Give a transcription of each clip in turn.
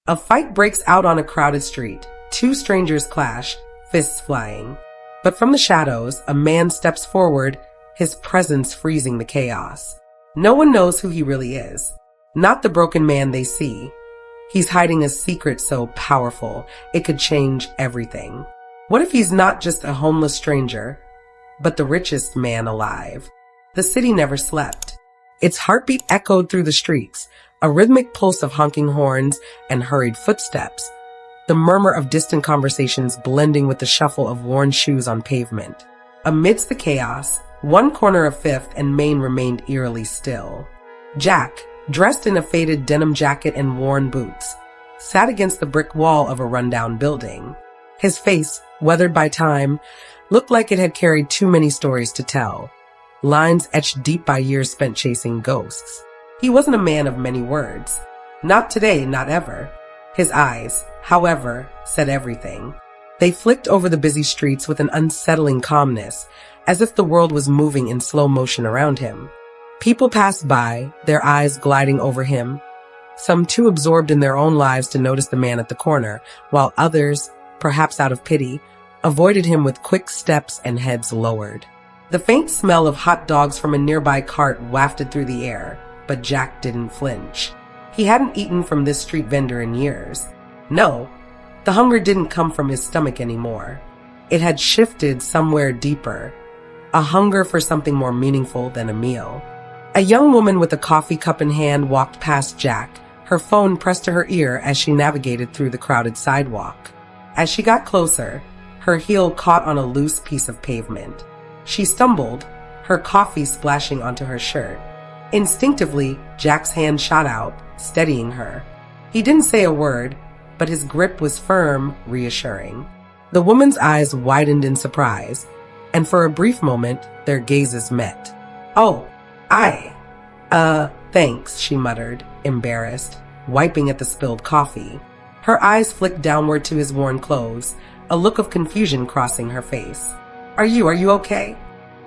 A fight breaks out on a crowded street. Two strangers clash, fists flying. But from the shadows, a man steps forward, his presence freezing the chaos. No one knows who he really is. Not the broken man they see. He's hiding a secret so powerful, it could change everything. What if he's not just a homeless stranger, but the richest man alive? The city never slept. Its heartbeat echoed through the streets, a rhythmic pulse of honking horns and hurried footsteps, the murmur of distant conversations blending with the shuffle of worn shoes on pavement. Amidst the chaos, one corner of Fifth and Main remained eerily still. Jack, dressed in a faded denim jacket and worn boots, sat against the brick wall of a rundown building. His face, weathered by time, looked like it had carried too many stories to tell, lines etched deep by years spent chasing ghosts. He wasn't a man of many words. Not today, not ever. His eyes, however, said everything. They flicked over the busy streets with an unsettling calmness, as if the world was moving in slow motion around him. People passed by, their eyes gliding over him, some too absorbed in their own lives to notice the man at the corner, while others, perhaps out of pity, avoided him with quick steps and heads lowered. The faint smell of hot dogs from a nearby cart wafted through the air, but Jack didn't flinch. He hadn't eaten from this street vendor in years. No, the hunger didn't come from his stomach anymore. It had shifted somewhere deeper, a hunger for something more meaningful than a meal. A young woman with a coffee cup in hand walked past Jack, her phone pressed to her ear as she navigated through the crowded sidewalk. As she got closer, her heel caught on a loose piece of pavement. She stumbled, her coffee splashing onto her shirt. Instinctively, Jack's hand shot out, steadying her. He didn't say a word, but his grip was firm, reassuring. The woman's eyes widened in surprise, and for a brief moment, their gazes met. "Oh, thanks," she muttered, embarrassed, wiping at the spilled coffee. Her eyes flicked downward to his worn clothes, a look of confusion crossing her face. Are you okay?"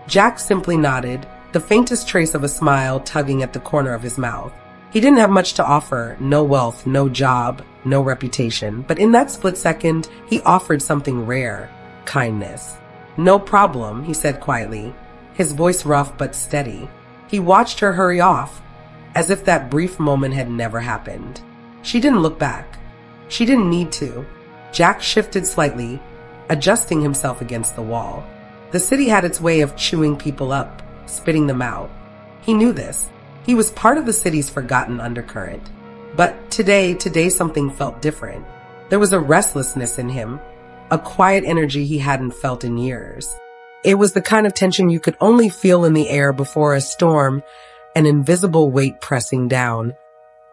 Jack simply nodded, the faintest trace of a smile tugging at the corner of his mouth. He didn't have much to offer, no wealth, no job, no reputation, but in that split second, he offered something rare, kindness. "No problem," he said quietly, his voice rough but steady. He watched her hurry off, as if that brief moment had never happened. She didn't look back. She didn't need to. Jack shifted slightly, adjusting himself against the wall. The city had its way of chewing people up, spitting them out. He knew this. He was part of the city's forgotten undercurrent. But today something felt different. There was a restlessness in him, a quiet energy he hadn't felt in years. It was the kind of tension you could only feel in the air before a storm, an invisible weight pressing down,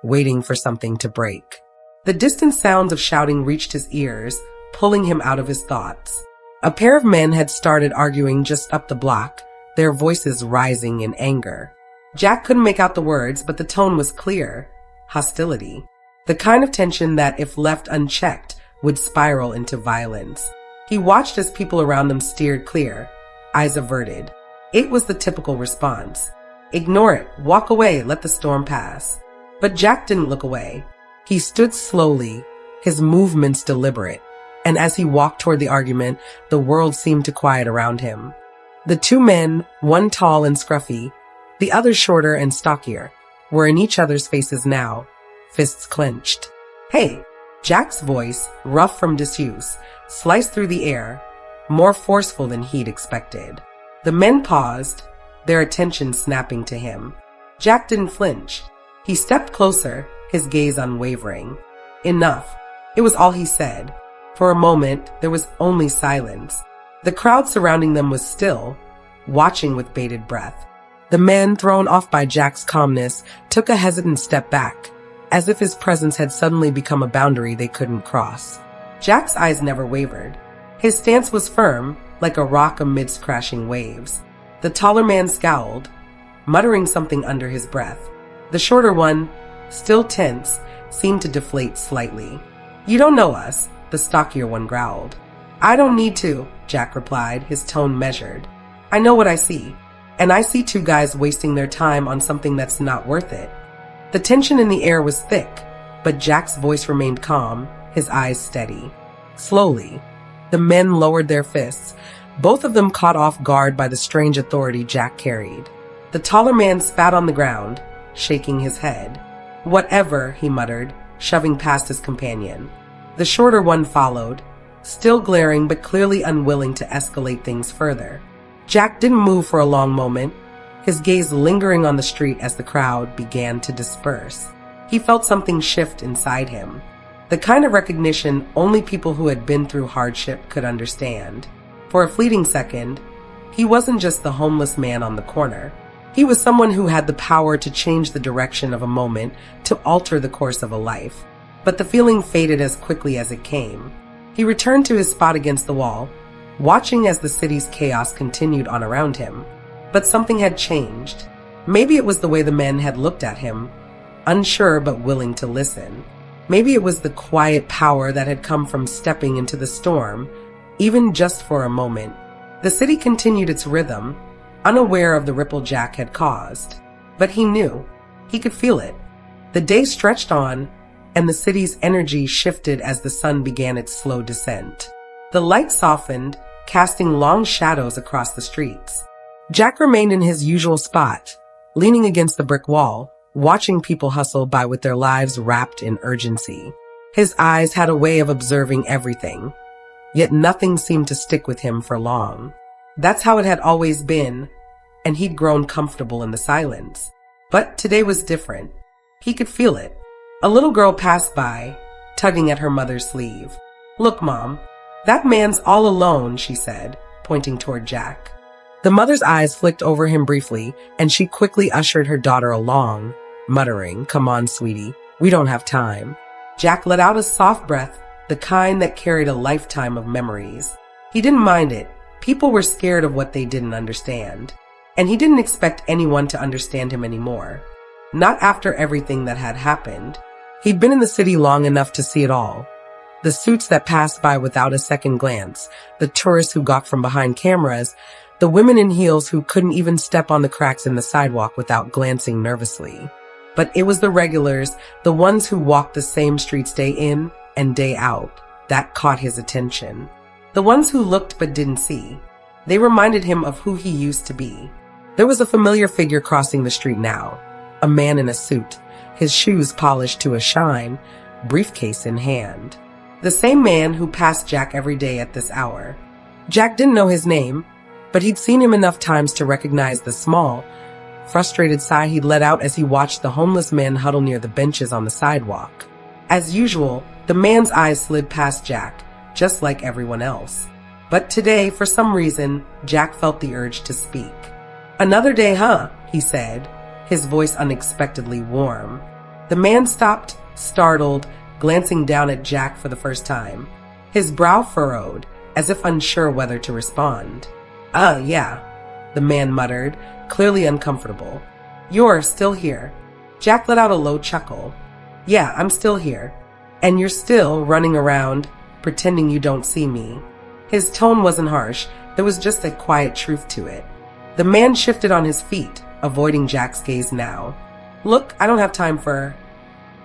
waiting for something to break. The distant sounds of shouting reached his ears, pulling him out of his thoughts. A pair of men had started arguing just up the block, their voices rising in anger. Jack couldn't make out the words, but the tone was clear. Hostility. The kind of tension that, if left unchecked, would spiral into violence. He watched as people around them steered clear, eyes averted. It was the typical response. Ignore it, walk away, let the storm pass. But Jack didn't look away. He stood slowly, his movements deliberate, and as he walked toward the argument, the world seemed to quiet around him. The two men, one tall and scruffy, the other shorter and stockier, were in each other's faces now, fists clenched. "Hey!" Jack's voice, rough from disuse, sliced through the air, more forceful than he'd expected. The men paused, their attention snapping to him. Jack didn't flinch. He stepped closer, his gaze unwavering. Enough. It was all he said. For a moment, there was only silence. The crowd surrounding them was still, watching with bated breath. The men, thrown off by Jack's calmness, took a hesitant step back, as if his presence had suddenly become a boundary they couldn't cross. Jack's eyes never wavered. His stance was firm, like a rock amidst crashing waves. The taller man scowled, muttering something under his breath. The shorter one, still tense, seemed to deflate slightly. "You don't know us," the stockier one growled. "I don't need to," Jack replied, his tone measured. "I know what I see, and I see two guys wasting their time on something that's not worth it." The tension in the air was thick, but Jack's voice remained calm, his eyes steady. Slowly, the men lowered their fists, both of them caught off guard by the strange authority Jack carried. The taller man spat on the ground, shaking his head. "Whatever," he muttered, shoving past his companion. The shorter one followed, still glaring but clearly unwilling to escalate things further. Jack didn't move for a long moment, his gaze lingering on the street as the crowd began to disperse. He felt something shift inside him, the kind of recognition only people who had been through hardship could understand. For a fleeting second, he wasn't just the homeless man on the corner. He was someone who had the power to change the direction of a moment, to alter the course of a life. But the feeling faded as quickly as it came. He returned to his spot against the wall, watching as the city's chaos continued on around him. But something had changed. Maybe it was the way the men had looked at him, unsure but willing to listen. Maybe it was the quiet power that had come from stepping into the storm, even just for a moment. The city continued its rhythm, unaware of the ripple Jack had caused. But he knew. He could feel it. The day stretched on, and the city's energy shifted as the sun began its slow descent. The light softened, casting long shadows across the streets. Jack remained in his usual spot, leaning against the brick wall, watching people hustle by with their lives wrapped in urgency. His eyes had a way of observing everything, yet nothing seemed to stick with him for long. That's how it had always been, and he'd grown comfortable in the silence. But today was different. He could feel it. A little girl passed by, tugging at her mother's sleeve. "Look, Mom, that man's all alone," she said, pointing toward Jack. The mother's eyes flicked over him briefly, and she quickly ushered her daughter along, muttering, "Come on, sweetie, we don't have time." Jack let out a soft breath, the kind that carried a lifetime of memories. He didn't mind it. People were scared of what they didn't understand. And he didn't expect anyone to understand him anymore. Not after everything that had happened. He'd been in the city long enough to see it all. The suits that passed by without a second glance, the tourists who gawked from behind cameras, the women in heels who couldn't even step on the cracks in the sidewalk without glancing nervously. But it was the regulars, the ones who walked the same streets day in and day out, that caught his attention. The ones who looked but didn't see. They reminded him of who he used to be. There was a familiar figure crossing the street now, a man in a suit, his shoes polished to a shine, briefcase in hand. The same man who passed Jack every day at this hour. Jack didn't know his name, but he'd seen him enough times to recognize the small, frustrated sigh he'd let out as he watched the homeless man huddle near the benches on the sidewalk. As usual, the man's eyes slid past Jack, just like everyone else. But today, for some reason, Jack felt the urge to speak. "Another day, huh?" he said, his voice unexpectedly warm. The man stopped, startled, glancing down at Jack for the first time. His brow furrowed, as if unsure whether to respond. Yeah," the man muttered, clearly uncomfortable. "You're still here." Jack let out a low chuckle. "Yeah, I'm still here. And you're still running around, pretending you don't see me." His tone wasn't harsh, there was just a quiet truth to it. The man shifted on his feet, avoiding Jack's gaze now. "Look, I don't have time for—"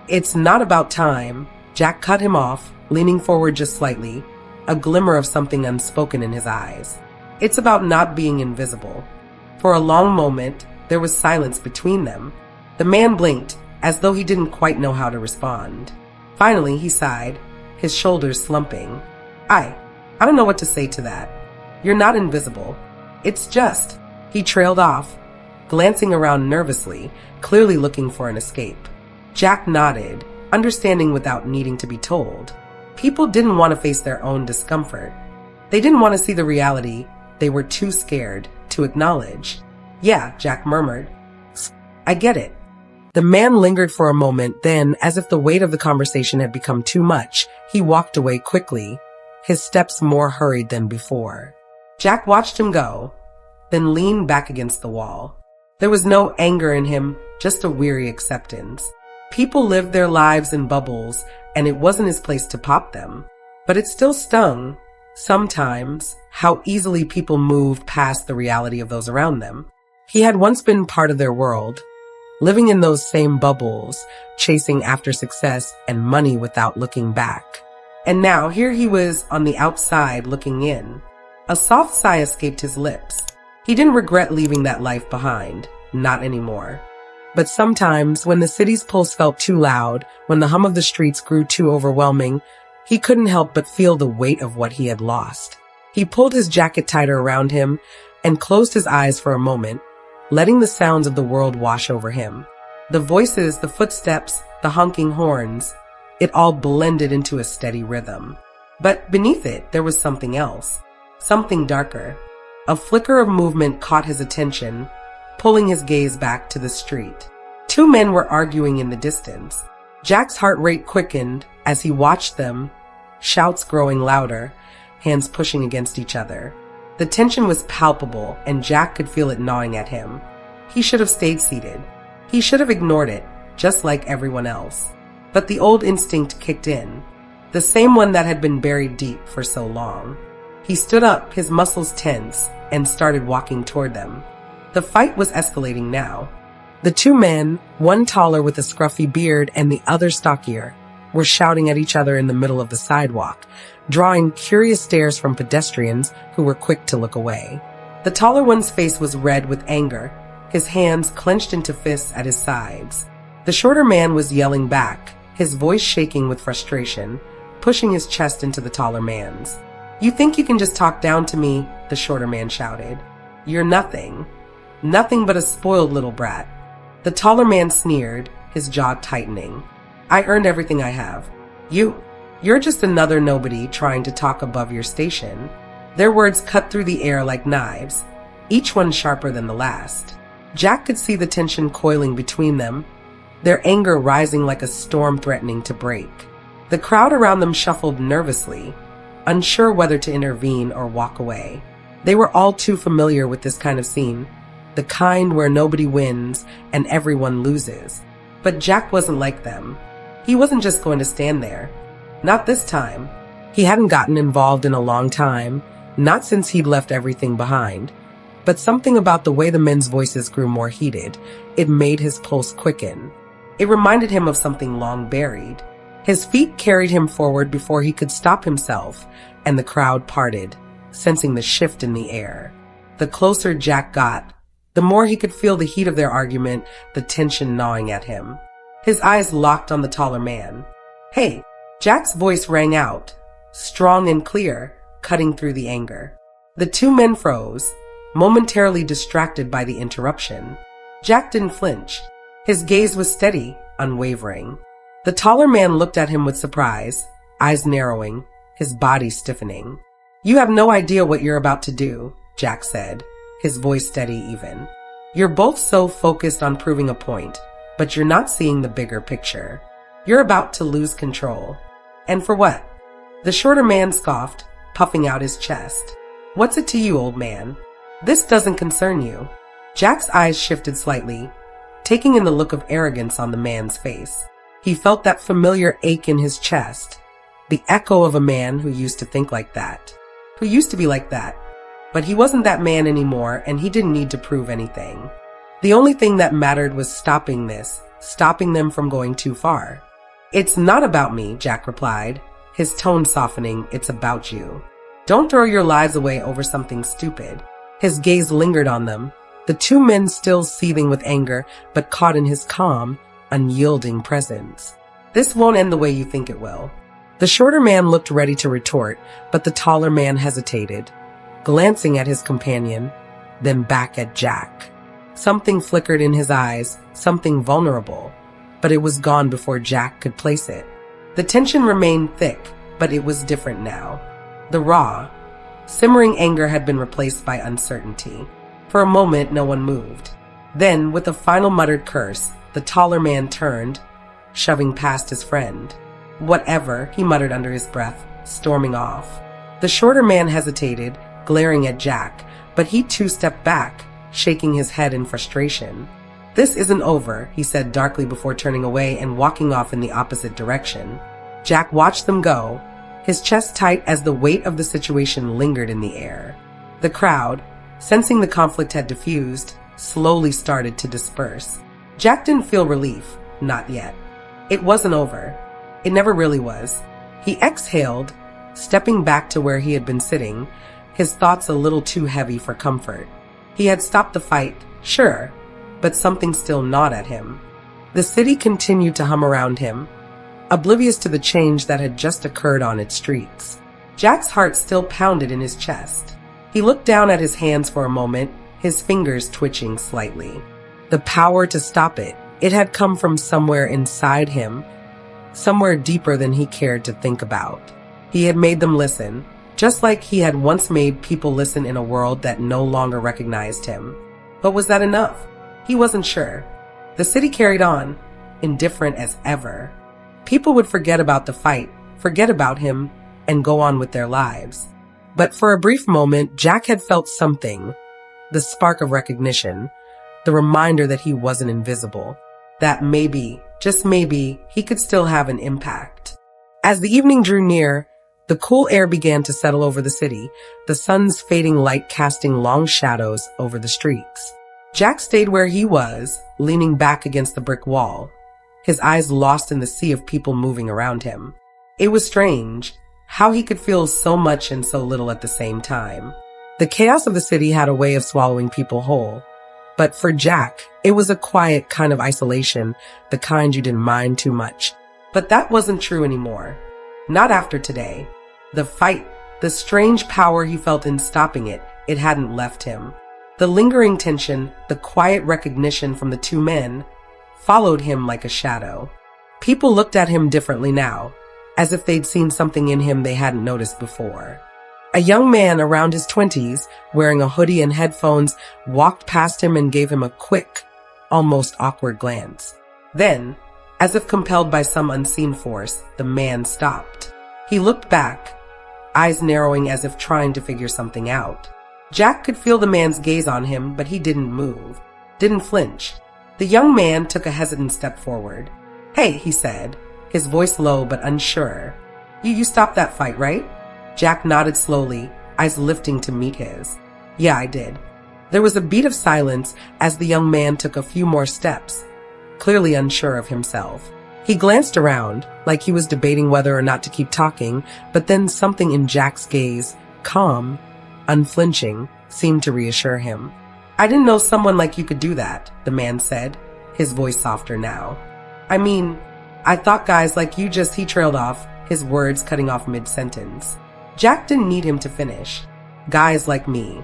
"It's not about time," Jack cut him off, leaning forward just slightly, a glimmer of something unspoken in his eyes. "It's about not being invisible." For a long moment, there was silence between them. The man blinked, as though he didn't quite know how to respond. Finally, he sighed, his shoulders slumping. I don't know what to say to that. You're not invisible. It's just—" He trailed off, glancing around nervously, clearly looking for an escape. Jack nodded, understanding without needing to be told. People didn't want to face their own discomfort. They didn't want to see the reality they were too scared to acknowledge. "Yeah," Jack murmured. "I get it." The man lingered for a moment, then, as if the weight of the conversation had become too much, he walked away quickly, his steps more hurried than before. Jack watched him go, then leaned back against the wall. There was no anger in him, just a weary acceptance. People lived their lives in bubbles, and it wasn't his place to pop them. But it still stung, sometimes, how easily people moved past the reality of those around them. He had once been part of their world, living in those same bubbles, chasing after success and money without looking back. And now here he was on the outside looking in. A soft sigh escaped his lips. He didn't regret leaving that life behind. Not anymore. But sometimes, when the city's pulse felt too loud, when the hum of the streets grew too overwhelming, he couldn't help but feel the weight of what he had lost. He pulled his jacket tighter around him and closed his eyes for a moment, letting the sounds of the world wash over him. The voices, the footsteps, the honking horns, it all blended into a steady rhythm. But beneath it, there was something else. Something darker. A flicker of movement caught his attention, pulling his gaze back to the street. Two men were arguing in the distance. Jack's heart rate quickened as he watched them, shouts growing louder, hands pushing against each other. The tension was palpable, and Jack could feel it gnawing at him. He should have stayed seated. He should have ignored it, just like everyone else. But the old instinct kicked in, the same one that had been buried deep for so long. He stood up, his muscles tense, and started walking toward them. The fight was escalating now. The two men, one taller with a scruffy beard and the other stockier, were shouting at each other in the middle of the sidewalk, drawing curious stares from pedestrians who were quick to look away. The taller one's face was red with anger, his hands clenched into fists at his sides. The shorter man was yelling back, his voice shaking with frustration, pushing his chest into the taller man's. "You think you can just talk down to me?" the shorter man shouted. "You're nothing. Nothing but a spoiled little brat." The taller man sneered, his jaw tightening. "I earned everything I have. You're just another nobody trying to talk above your station." Their words cut through the air like knives, each one sharper than the last. Jack could see the tension coiling between them, their anger rising like a storm threatening to break. The crowd around them shuffled nervously, unsure whether to intervene or walk away. They were all too familiar with this kind of scene, the kind where nobody wins and everyone loses. But Jack wasn't like them. He wasn't just going to stand there. Not this time. He hadn't gotten involved in a long time, not since he'd left everything behind. But something about the way the men's voices grew more heated, it made his pulse quicken. It reminded him of something long buried. His feet carried him forward before he could stop himself, and the crowd parted, sensing the shift in the air. The closer Jack got, the more he could feel the heat of their argument, the tension gnawing at him. His eyes locked on the taller man. "Hey!" Jack's voice rang out, strong and clear, cutting through the anger. The two men froze, momentarily distracted by the interruption. Jack didn't flinch. His gaze was steady, unwavering. The taller man looked at him with surprise, eyes narrowing, his body stiffening. "You have no idea what you're about to do," Jack said, his voice steady even. "You're both so focused on proving a point, but you're not seeing the bigger picture. You're about to lose control. And for what?" The shorter man scoffed, puffing out his chest. "What's it to you, old man? This doesn't concern you." Jack's eyes shifted slightly, taking in the look of arrogance on the man's face. He felt that familiar ache in his chest, the echo of a man who used to think like that, who used to be like that. But he wasn't that man anymore, and he didn't need to prove anything. The only thing that mattered was stopping them from going too far. "It's not about me," Jack replied, his tone softening. "It's about you. Don't throw your lives away over something stupid." His gaze lingered on them, the two men still seething with anger, but caught in his calm, unyielding presence. "This won't end the way you think it will." The shorter man looked ready to retort, but the taller man hesitated, glancing at his companion, then back at Jack. Something flickered in his eyes, something vulnerable, but it was gone before Jack could place it. The tension remained thick, but it was different now. The raw, simmering anger had been replaced by uncertainty. For a moment, no one moved. Then, with a final muttered curse, the taller man turned, shoving past his friend. "Whatever," he muttered under his breath, storming off. The shorter man hesitated, glaring at Jack, but he too stepped back, shaking his head in frustration. "This isn't over," he said darkly before turning away and walking off in the opposite direction. Jack watched them go, his chest tight as the weight of the situation lingered in the air. The crowd, sensing the conflict had diffused, slowly started to disperse. Jack didn't feel relief. Not yet. It wasn't over. It never really was. He exhaled, stepping back to where he had been sitting, his thoughts a little too heavy for comfort. He had stopped the fight, sure, but something still gnawed at him. The city continued to hum around him, oblivious to the change that had just occurred on its streets. Jack's heart still pounded in his chest. He looked down at his hands for a moment, his fingers twitching slightly. The power to stop it, it had come from somewhere inside him, somewhere deeper than he cared to think about. He had made them listen, just like he had once made people listen in a world that no longer recognized him. But was that enough? He wasn't sure. The city carried on, indifferent as ever. People would forget about the fight, forget about him, and go on with their lives. But for a brief moment, Jack had felt something. The spark of recognition. The reminder that he wasn't invisible. That maybe, just maybe, he could still have an impact. As the evening drew near, the cool air began to settle over the city, the sun's fading light casting long shadows over the streets. Jack stayed where he was, leaning back against the brick wall, his eyes lost in the sea of people moving around him. It was strange, how he could feel so much and so little at the same time. The chaos of the city had a way of swallowing people whole. But for Jack, it was a quiet kind of isolation, the kind you didn't mind too much. But that wasn't true anymore. Not after today. The fight, the strange power he felt in stopping it, it hadn't left him. The lingering tension, the quiet recognition from the two men, followed him like a shadow. People looked at him differently now, as if they'd seen something in him they hadn't noticed before. A young man around his 20s, wearing a hoodie and headphones, walked past him and gave him a quick, almost awkward glance. Then, as if compelled by some unseen force, the man stopped. He looked back, eyes narrowing as if trying to figure something out. Jack could feel the man's gaze on him, but he didn't move, didn't flinch. The young man took a hesitant step forward. "Hey," he said, his voice low but unsure. You stopped that fight, right?" Jack nodded slowly, eyes lifting to meet his. "Yeah, I did." There was a beat of silence as the young man took a few more steps, clearly unsure of himself. He glanced around, like he was debating whether or not to keep talking, but then something in Jack's gaze, calm, unflinching, seemed to reassure him. "I didn't know someone like you could do that," the man said, his voice softer now. "I mean, I thought guys like you just," he trailed off, his words cutting off mid-sentence. Jack didn't need him to finish. "Guys like me,"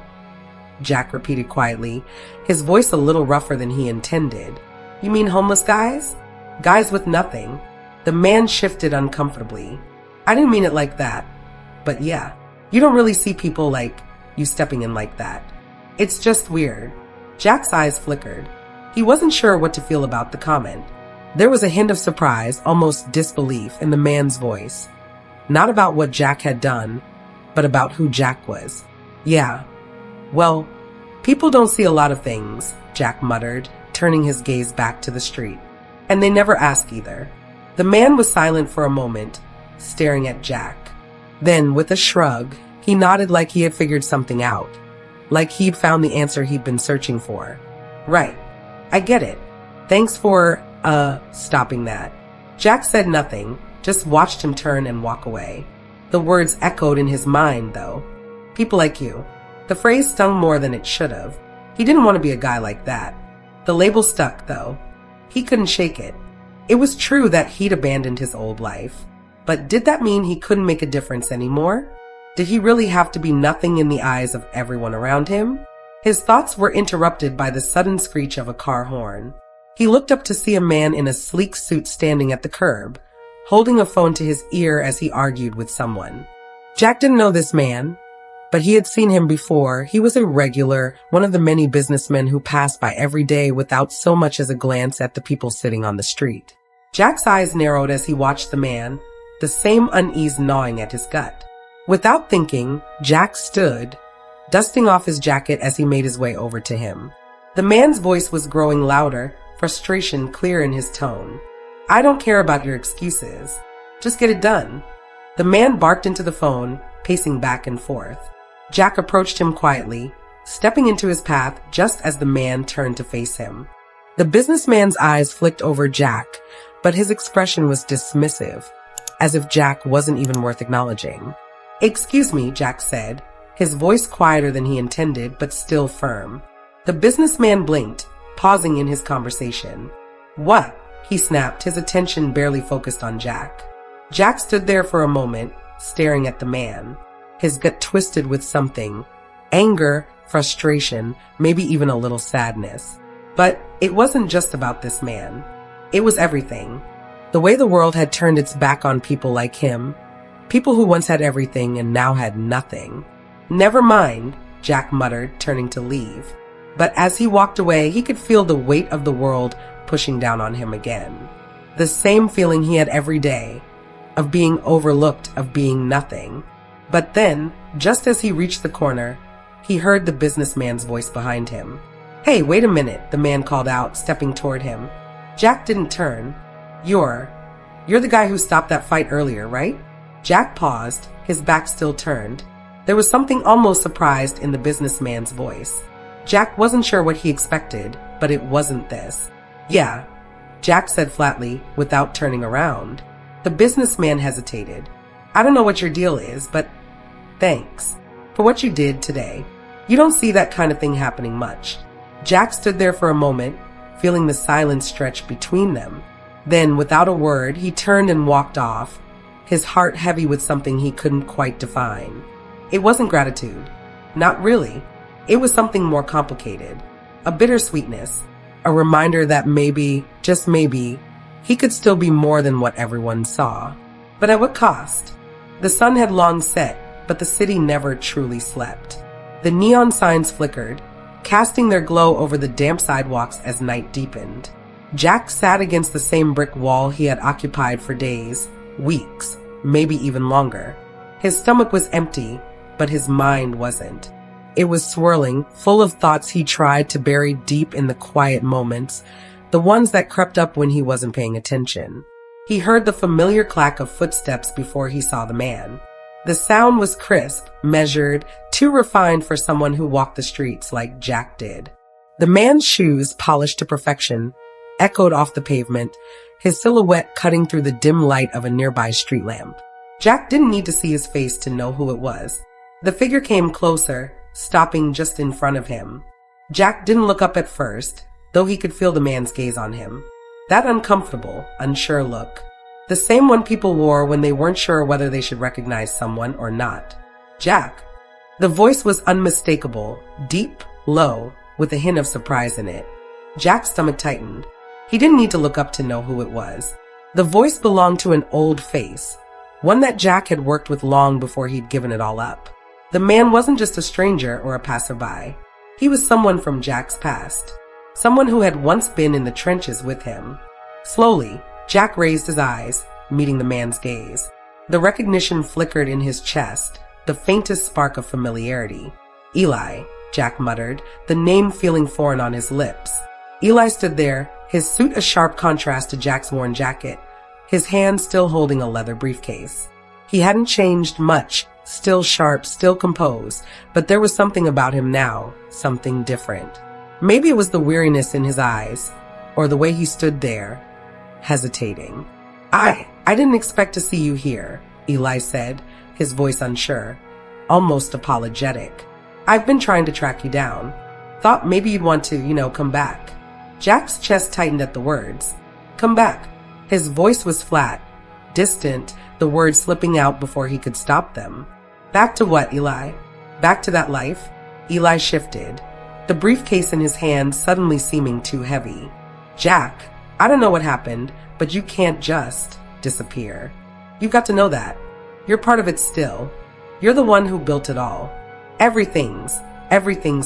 Jack repeated quietly, his voice a little rougher than he intended. "You mean homeless guys? Guys with nothing?" The man shifted uncomfortably. "I didn't mean it like that. But yeah, you don't really see people like you stepping in like that. It's just weird." Jack's eyes flickered. He wasn't sure what to feel about the comment. There was a hint of surprise, almost disbelief, in the man's voice. Not about what Jack had done, but about who Jack was. "Yeah. Well, people don't see a lot of things," Jack muttered, turning his gaze back to the street. "And they never ask either." The man was silent for a moment, staring at Jack. Then, with a shrug, he nodded like he had figured something out, like he'd found the answer he'd been searching for. "Right. I get it. Thanks for, stopping that." Jack said nothing, just watched him turn and walk away. The words echoed in his mind, though. "People like you." The phrase stung more than it should have. He didn't want to be a guy like that. The label stuck, though. He couldn't shake it. It was true that he'd abandoned his old life. But did that mean he couldn't make a difference anymore? Did he really have to be nothing in the eyes of everyone around him? His thoughts were interrupted by the sudden screech of a car horn. He looked up to see a man in a sleek suit standing at the curb, holding a phone to his ear as he argued with someone. Jack didn't know this man, but he had seen him before. He was a regular, one of the many businessmen who passed by every day without so much as a glance at the people sitting on the street. Jack's eyes narrowed as he watched the man, the same unease gnawing at his gut. Without thinking, Jack stood, dusting off his jacket as he made his way over to him. The man's voice was growing louder, frustration clear in his tone. "I don't care about your excuses. Just get it done." The man barked into the phone, pacing back and forth. Jack approached him quietly, stepping into his path just as the man turned to face him. The businessman's eyes flicked over Jack, but his expression was dismissive, as if Jack wasn't even worth acknowledging. "Excuse me," Jack said, his voice quieter than he intended, but still firm. The businessman blinked, pausing in his conversation. "What?" he snapped, his attention barely focused on Jack. Jack stood there for a moment, staring at the man, his gut twisted with something. Anger, frustration, maybe even a little sadness. But it wasn't just about this man. It was everything. The way the world had turned its back on people like him. People who once had everything and now had nothing. "Never mind," Jack muttered, turning to leave. But as he walked away, he could feel the weight of the world pushing down on him again. The same feeling he had every day, of being overlooked, of being nothing. But then, just as he reached the corner, he heard the businessman's voice behind him. "Hey, wait a minute," the man called out, stepping toward him. Jack didn't turn. You're the guy who stopped that fight earlier, right?" Jack paused, his back still turned. There was something almost surprised in the businessman's voice. Jack wasn't sure what he expected, but it wasn't this. "Yeah," Jack said flatly, without turning around. The businessman hesitated. "I don't know what your deal is, but thanks for what you did today. You don't see that kind of thing happening much." Jack stood there for a moment, feeling the silence stretch between them. Then, without a word, he turned and walked off, his heart heavy with something he couldn't quite define. It wasn't gratitude. Not really. It was something more complicated. A bittersweetness. A reminder that maybe, just maybe, he could still be more than what everyone saw. But at what cost? The sun had long set, but the city never truly slept. The neon signs flickered, casting their glow over the damp sidewalks as night deepened. Jack sat against the same brick wall he had occupied for days, weeks, maybe even longer. His stomach was empty, but his mind wasn't. It was swirling, full of thoughts he tried to bury deep in the quiet moments, the ones that crept up when he wasn't paying attention. He heard the familiar clack of footsteps before he saw the man. The sound was crisp, measured, too refined for someone who walked the streets like Jack did. The man's shoes, polished to perfection, echoed off the pavement, his silhouette cutting through the dim light of a nearby street lamp. Jack didn't need to see his face to know who it was. The figure came closer, stopping just in front of him. Jack didn't look up at first, though he could feel the man's gaze on him. That uncomfortable, unsure look. The same one people wore when they weren't sure whether they should recognize someone or not. "Jack." The voice was unmistakable, deep, low, with a hint of surprise in it. Jack's stomach tightened. He didn't need to look up to know who it was. The voice belonged to an old face, one that Jack had worked with long before he'd given it all up. The man wasn't just a stranger or a passerby. He was someone from Jack's past, someone who had once been in the trenches with him. Slowly, Jack raised his eyes, meeting the man's gaze. The recognition flickered in his chest, the faintest spark of familiarity. "Eli," Jack muttered, the name feeling foreign on his lips. Eli stood there, his suit a sharp contrast to Jack's worn jacket, his hand still holding a leather briefcase. He hadn't changed much, still sharp, still composed, but there was something about him now, something different. Maybe it was the weariness in his eyes, or the way he stood there, hesitating. I didn't expect to see you here," Eli said, his voice unsure, almost apologetic. "I've been trying to track you down. Thought maybe you'd want to, come back." Jack's chest tightened at the words. "Come back." His voice was flat, distant, the words slipping out before he could stop them. "Back to what, Eli? Back to that life?" Eli shifted, the briefcase in his hand suddenly seeming too heavy. "Jack, I don't know what happened, but you can't just disappear. You've got to know that. You're part of it still. You're the one who built it all. Everything's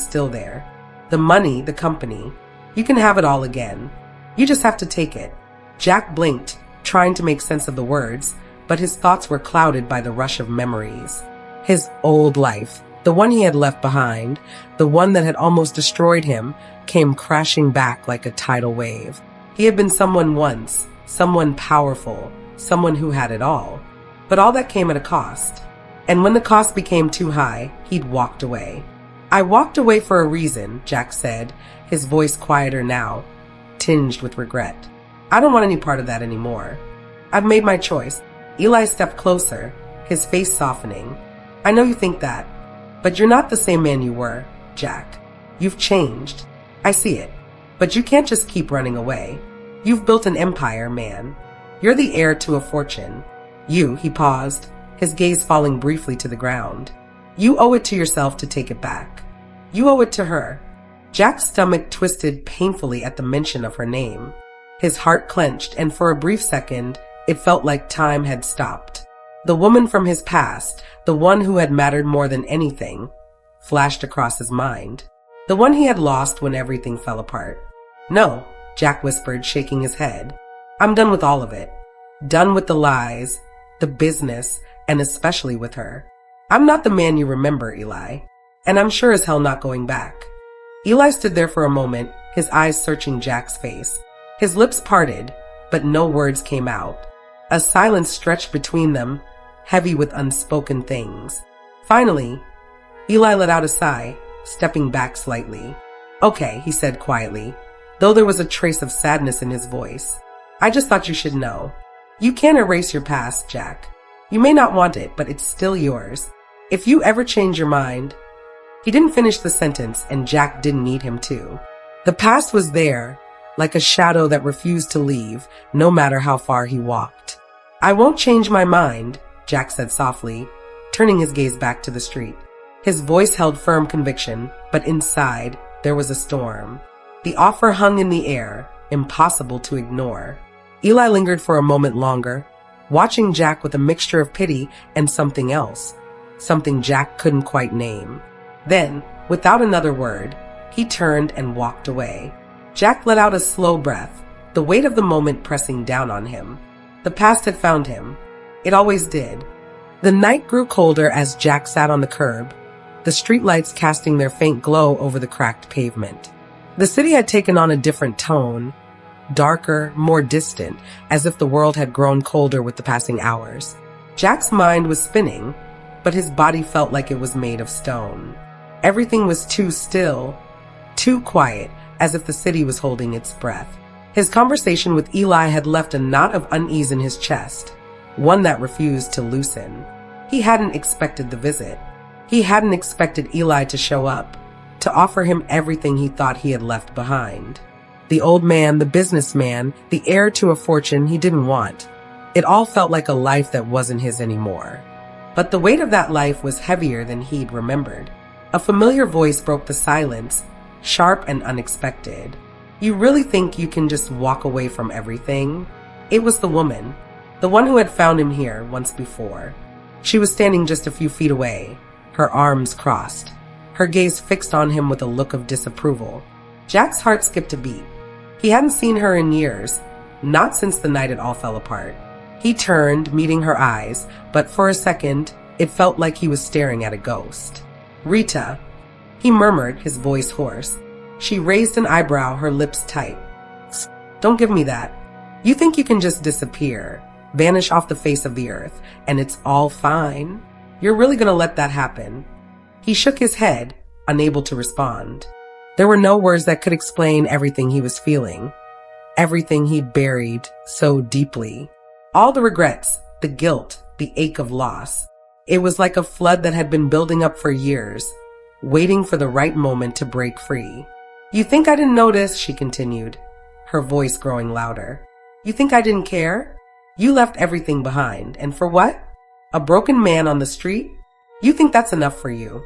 still there. The money, the company. You can have it all again. You just have to take it." Jack blinked, trying to make sense of the words, but his thoughts were clouded by the rush of memories. His old life, the one he had left behind, the one that had almost destroyed him, came crashing back like a tidal wave. He had been someone once, someone powerful, someone who had it all. But all that came at a cost. And when the cost became too high, he'd walked away. "I walked away for a reason," Jack said, his voice quieter now. tinged with regret. I don't want any part of that anymore. I've made my choice. Eli stepped closer, his face softening. I know you think that, but you're not the same man you were, Jack. You've changed. I see it. But you can't just keep running away. You've built an empire, man. You're the heir to a fortune. He paused, his gaze falling briefly to the ground. You owe it to yourself to take it back. You owe it to her. Jack's stomach twisted painfully at the mention of her name. His heart clenched, and for a brief second, it felt like time had stopped. The woman from his past, the one who had mattered more than anything, flashed across his mind. The one he had lost when everything fell apart. No, Jack whispered, shaking his head. I'm done with all of it. Done with the lies, the business, and especially with her. I'm not the man you remember, Eli. And I'm sure as hell not going back. Eli stood there for a moment, his eyes searching Jack's face. His lips parted, but no words came out. A silence stretched between them, heavy with unspoken things. Finally, Eli let out a sigh, stepping back slightly. Okay, he said quietly, though there was a trace of sadness in his voice. I just thought you should know. You can't erase your past, Jack. You may not want it, but it's still yours. If you ever change your mind... He didn't finish the sentence, and Jack didn't need him to. The past was there, like a shadow that refused to leave, no matter how far he walked. I won't change my mind, Jack said softly, turning his gaze back to the street. His voice held firm conviction, but inside, there was a storm. The offer hung in the air, impossible to ignore. Eli lingered for a moment longer, watching Jack with a mixture of pity and something else, something Jack couldn't quite name. Then, without another word, he turned and walked away. Jack let out a slow breath, the weight of the moment pressing down on him. The past had found him. It always did. The night grew colder as Jack sat on the curb, the streetlights casting their faint glow over the cracked pavement. The city had taken on a different tone, darker, more distant, as if the world had grown colder with the passing hours. Jack's mind was spinning, but his body felt like it was made of stone. Everything was too still, too quiet, as if the city was holding its breath. His conversation with Eli had left a knot of unease in his chest, one that refused to loosen. He hadn't expected the visit. He hadn't expected Eli to show up, to offer him everything he thought he had left behind. The old man, the businessman, the heir to a fortune he didn't want. It all felt like a life that wasn't his anymore. But the weight of that life was heavier than he'd remembered. A familiar voice broke the silence, sharp and unexpected. You really think you can just walk away from everything? It was the woman, the one who had found him here once before. She was standing just a few feet away, her arms crossed, her gaze fixed on him with a look of disapproval. Jack's heart skipped a beat. He hadn't seen her in years, not since the night it all fell apart. He turned, meeting her eyes, but for a second, it felt like he was staring at a ghost. Rita, he murmured, his voice hoarse. She raised an eyebrow, her lips tight. Don't give me that. You think you can just disappear, vanish off the face of the earth, and it's all fine? You're really gonna let that happen? He shook his head, unable to respond. There were no words that could explain everything he was feeling, everything he'd buried so deeply. All the regrets, the guilt, the ache of loss. It was like a flood that had been building up for years, waiting for the right moment to break free. You think I didn't notice, she continued, her voice growing louder. You think I didn't care? You left everything behind, and for what? A broken man on the street? You think that's enough for you?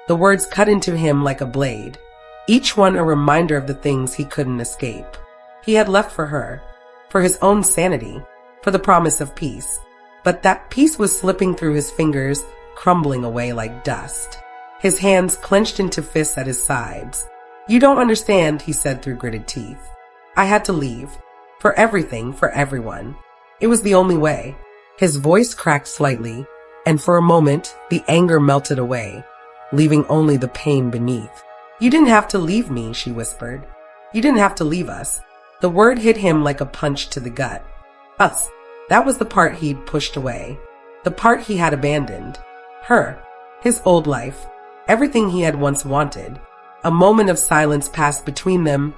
The words cut into him like a blade, each one a reminder of the things he couldn't escape. He had left for her, for his own sanity, for the promise of peace. But that peace was slipping through his fingers, crumbling away like dust. His hands clenched into fists at his sides. You don't understand, he said through gritted teeth. I had to leave. For everything, for everyone. It was the only way. His voice cracked slightly, and for a moment, the anger melted away, leaving only the pain beneath. You didn't have to leave me, she whispered. You didn't have to leave us. The word hit him like a punch to the gut. Us. That was the part he'd pushed away. The part he had abandoned. Her. His old life. Everything he had once wanted. A moment of silence passed between them,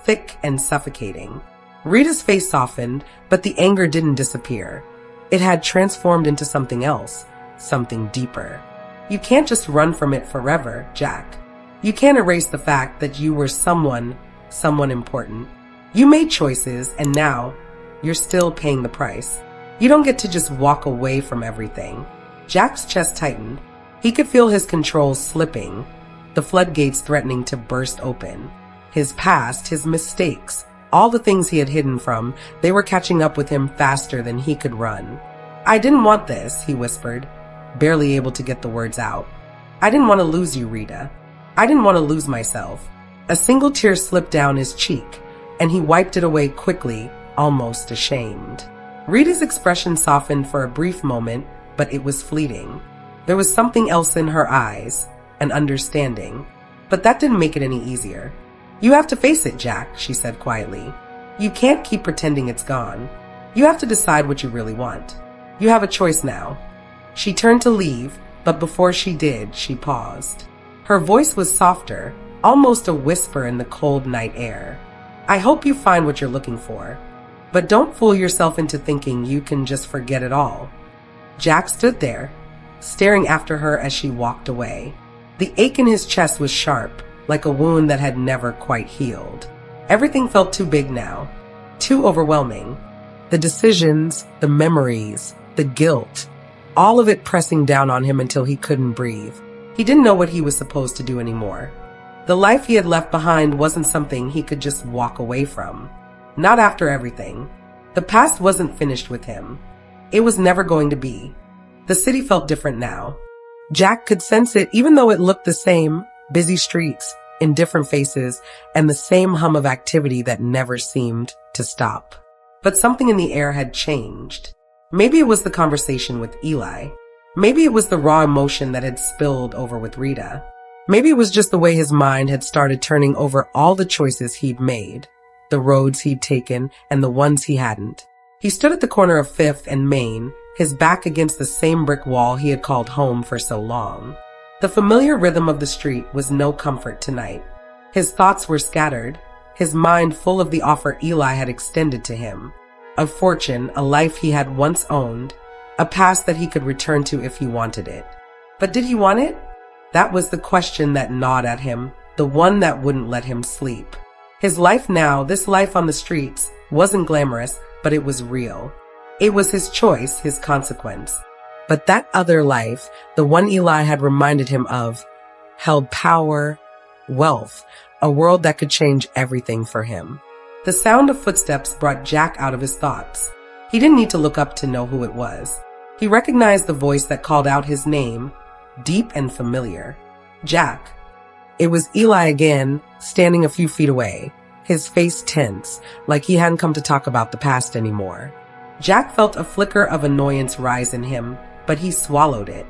thick and suffocating. Rita's face softened, but the anger didn't disappear. It had transformed into something else, something deeper. You can't just run from it forever, Jack. You can't erase the fact that you were someone important. You made choices, and now you're still paying the price. You don't get to just walk away from everything. Jack's chest tightened. He could feel his control slipping, the floodgates threatening to burst open. His past, his mistakes, all the things he had hidden from, they were catching up with him faster than he could run. I didn't want this, he whispered, barely able to get the words out. I didn't want to lose you, Rita. I didn't want to lose myself. A single tear slipped down his cheek, and he wiped it away quickly, almost ashamed. Rita's expression softened for a brief moment, but it was fleeting. There was something else in her eyes, an understanding. But that didn't make it any easier. You have to face it, Jack, she said quietly. You can't keep pretending it's gone. You have to decide what you really want. You have a choice now. She turned to leave, but before she did, she paused. Her voice was softer, almost a whisper in the cold night air. I hope you find what you're looking for. But don't fool yourself into thinking you can just forget it all. Jack stood there, staring after her as she walked away. The ache in his chest was sharp, like a wound that had never quite healed. Everything felt too big now, too overwhelming. The decisions, the memories, the guilt, all of it pressing down on him until he couldn't breathe. He didn't know what he was supposed to do anymore. The life he had left behind wasn't something he could just walk away from. Not after everything. The past wasn't finished with him. It was never going to be. The city felt different now. Jack could sense it even though it looked the same, busy streets, in different faces, and the same hum of activity that never seemed to stop. But something in the air had changed. Maybe it was the conversation with Eli. Maybe it was the raw emotion that had spilled over with Rita. Maybe it was just the way his mind had started turning over all the choices he'd made, the roads he'd taken and the ones he hadn't. He stood at the corner of 5th and Main, his back against the same brick wall he had called home for so long. The familiar rhythm of the street was no comfort tonight. His thoughts were scattered, his mind full of the offer Eli had extended to him. A fortune, a life he had once owned, a past that he could return to if he wanted it. But did he want it? That was the question that gnawed at him, the one that wouldn't let him sleep. His life now, this life on the streets, wasn't glamorous, but it was real. It was his choice, his consequence. But that other life, the one Eli had reminded him of, held power, wealth, a world that could change everything for him. The sound of footsteps brought Jack out of his thoughts. He didn't need to look up to know who it was. He recognized the voice that called out his name, deep and familiar. Jack. It was Eli again, standing a few feet away, his face tense, like he hadn't come to talk about the past anymore. Jack felt a flicker of annoyance rise in him, but he swallowed it.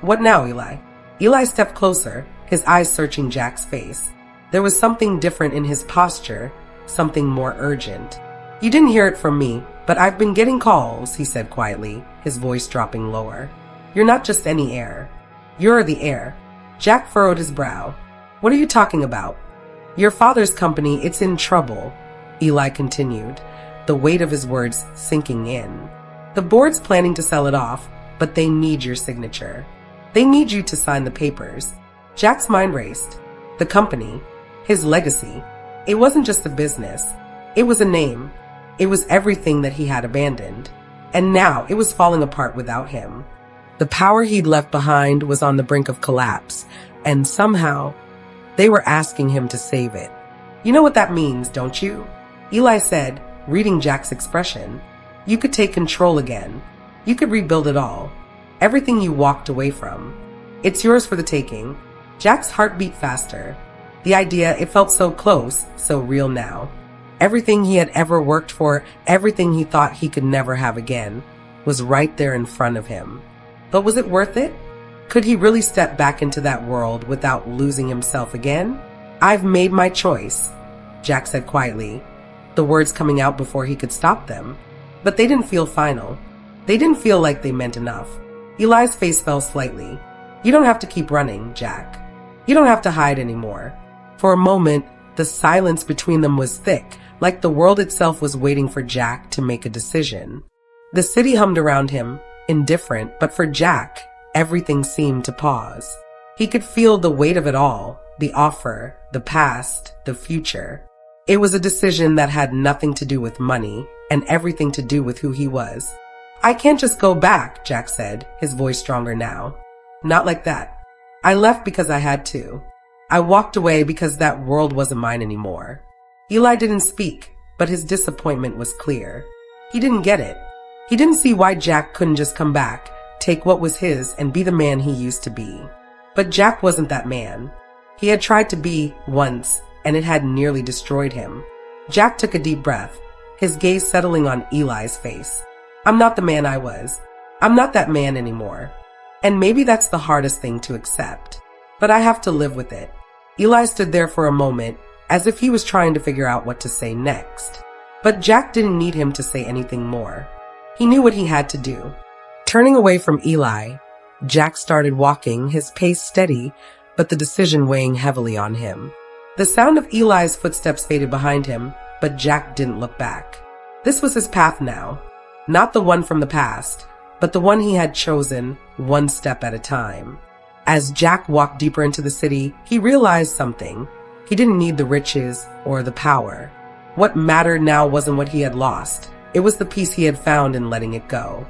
What now, Eli? Eli stepped closer, his eyes searching Jack's face. There was something different in his posture, something more urgent. You didn't hear it from me, but I've been getting calls, he said quietly, his voice dropping lower. You're not just any heir. You're the heir. Jack furrowed his brow. What are you talking about? Your father's company, it's in trouble, Eli continued, the weight of his words sinking in. The board's planning to sell it off, but they need your signature. They need you to sign the papers. Jack's mind raced. The company, his legacy. It wasn't just a business. It was a name. It was everything that he had abandoned. And now it was falling apart without him. The power he'd left behind was on the brink of collapse, and somehow they were asking him to save it. You know what that means, don't you? Eli said, reading Jack's expression. You could take control again. You could rebuild it all. Everything you walked away from. It's yours for the taking. Jack's heart beat faster. The idea, it felt so close, so real now. Everything he had ever worked for, everything he thought he could never have again, was right there in front of him. But was it worth it? Could he really step back into that world without losing himself again? I've made my choice, Jack said quietly, the words coming out before he could stop them. But they didn't feel final. They didn't feel like they meant enough. Eli's face fell slightly. You don't have to keep running, Jack. You don't have to hide anymore. For a moment, The silence between them was thick, like the world itself was waiting for Jack to make a decision. The city hummed around him, indifferent, but for Jack, everything seemed to pause. He could feel the weight of it all, the offer, the past, the future. It was a decision that had nothing to do with money and everything to do with who he was. "I can't just go back," Jack said, his voice stronger now. "Not like that. I left because I had to. I walked away because that world wasn't mine anymore." Eli didn't speak, but his disappointment was clear. He didn't get it. He didn't see why Jack couldn't just come back, take what was his, and be the man he used to be. But Jack wasn't that man. He had tried to be once, and it had nearly destroyed him. Jack took a deep breath, his gaze settling on Eli's face. "I'm not the man I was. I'm not that man anymore. And maybe that's the hardest thing to accept. But I have to live with it." Eli stood there for a moment, as if he was trying to figure out what to say next. But Jack didn't need him to say anything more. He knew what he had to do. Turning away from Eli, Jack started walking, his pace steady, but the decision weighing heavily on him. The sound of Eli's footsteps faded behind him, but Jack didn't look back. This was his path now. Not the one from the past, but the one he had chosen, one step at a time. As Jack walked deeper into the city, he realized something. He didn't need the riches or the power. What mattered now wasn't what he had lost. It was the peace he had found in letting it go.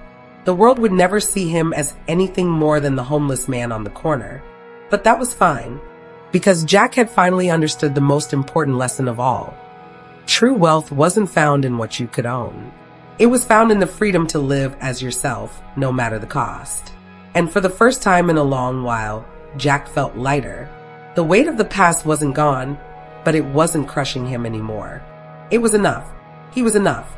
The world would never see him as anything more than the homeless man on the corner. But that was fine, because Jack had finally understood the most important lesson of all. True wealth wasn't found in what you could own. It was found in the freedom to live as yourself, no matter the cost. And for the first time in a long while, Jack felt lighter. The weight of the past wasn't gone, but it wasn't crushing him anymore. It was enough. He was enough.